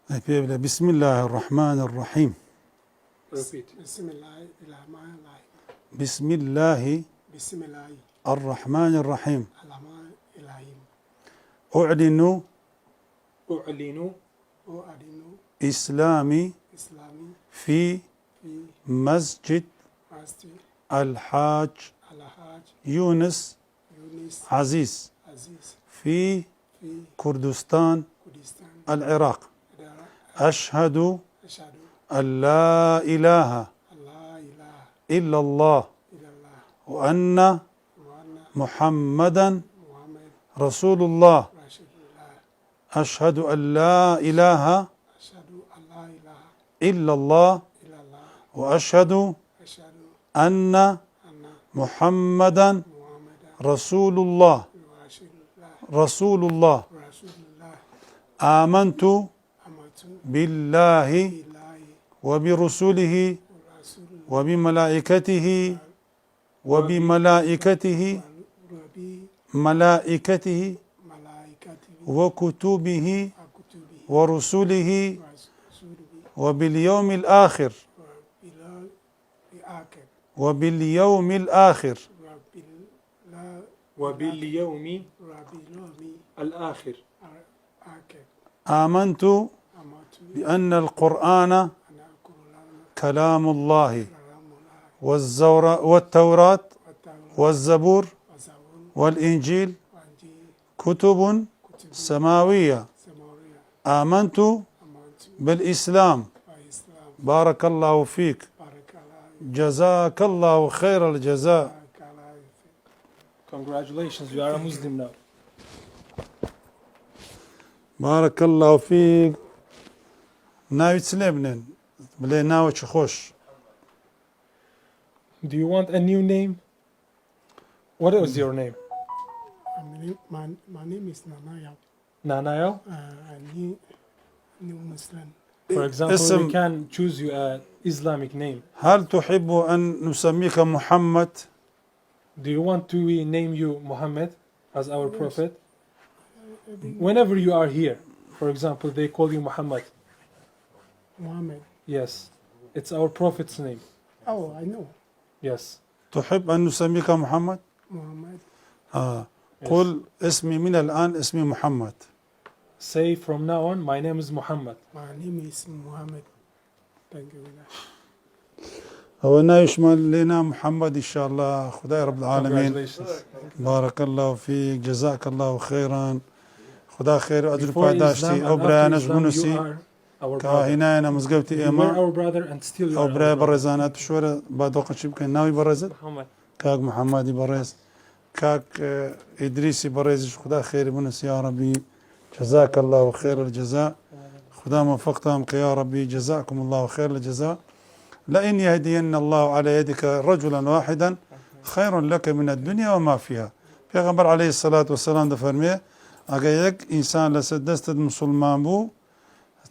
بسم الله الرحمن الرحيم. Repeat. بسم الله الرحمن الرحيم. أعلن إسلامي في مسجد الحاج يونس عزيز في كردستان العراق. أشهد أن لا إله إلا الله وأن محمدا رسول الله. أشهد أن لا إله إلا الله وأشهد أن محمدا رسول الله. آمنت بالله وبرسله وبملائكته وكتبه ورسله وباليوم الآخر آمنت بأن القرآن كلام الله والتوراة والزبور والإنجيل كتب سماوية. آمنت بالإسلام. بارك الله فيك. جزاك الله خير الجزاء. Congratulations, you are a Muslim now. بارك الله فيك. ناوي تسلمنن بلي ناوي تخش. Do you want a new name? What is your name? My name is Nanayal. Nanayal? A new Muslim. For example, we can choose you an Islamic name. هل تحب أن نسميك محمد؟ Do you want to name you Muhammad as our prophet? Whenever you are here, for example, they call you Muhammad. Muhammad. Yes, it's our prophet's name. Oh, I know. Yes. تحب أن نسميك محمد؟ Muhammad. Yes. قل اسمي من الآن اسمي محمد. Say from now on, my name is Muhammad. My name is Muhammad. Thank you. هو يشمل لنا محمد إن شاء الله. خداي رب العالمين. Congratulations. بارك الله فيك. جزاك الله خيرا. خدا خير أجر Before Islam پاداشتی and أو برای after Islam, نجبونسی you are our brother. كهنا أنا مزجوتي You were إما our brother and still you أو are برای our brother. برزانات شورى بعد وقت شو كان ناوي برزت Muhammad. كاك محمدي برز كاك إدريسي برزش. خدا خير بنس يا ربي. جزاك الله خير الجزاء. خدا موفقتهم يا ربي. جزاكم الله خير الجزاء. لئن يهدين الله على يدك رجلا واحدا خير لك من الدنيا وما فيها. پیغمبر علیه الصلاة والسلام دفرمیه اگر یک انسان لسد دست مسلمان بو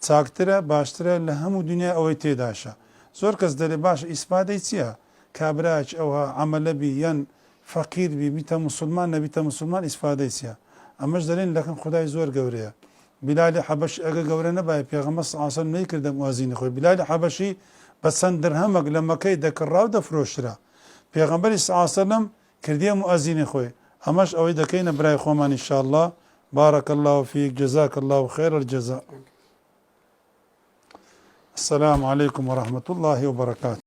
چاکتره باشتره لهمو دنیا اوی تیداشه. زور کس دلی باش اسپاده چیه؟ کابراج او عمل بی ین فقیر بی بیتا مسلمان نبیتا مسلمان اسپاده چیه؟ امش دلین لکن خدای زور گوریه. بلال حبش اگر گوره نبای پیغمبر صلی الله علیه وسلم نکرده موازین خوی. بلال حبشی بسن درهمک لما کی دکراو دفروشتره. پیغمبر صلی الله علیه وسلم کردیه موازین خوی. همش اوی دکین برای خومان ان شاء الله. بارك الله فيك. جزاك الله خير الجزاء. السلام عليكم ورحمة الله وبركاته.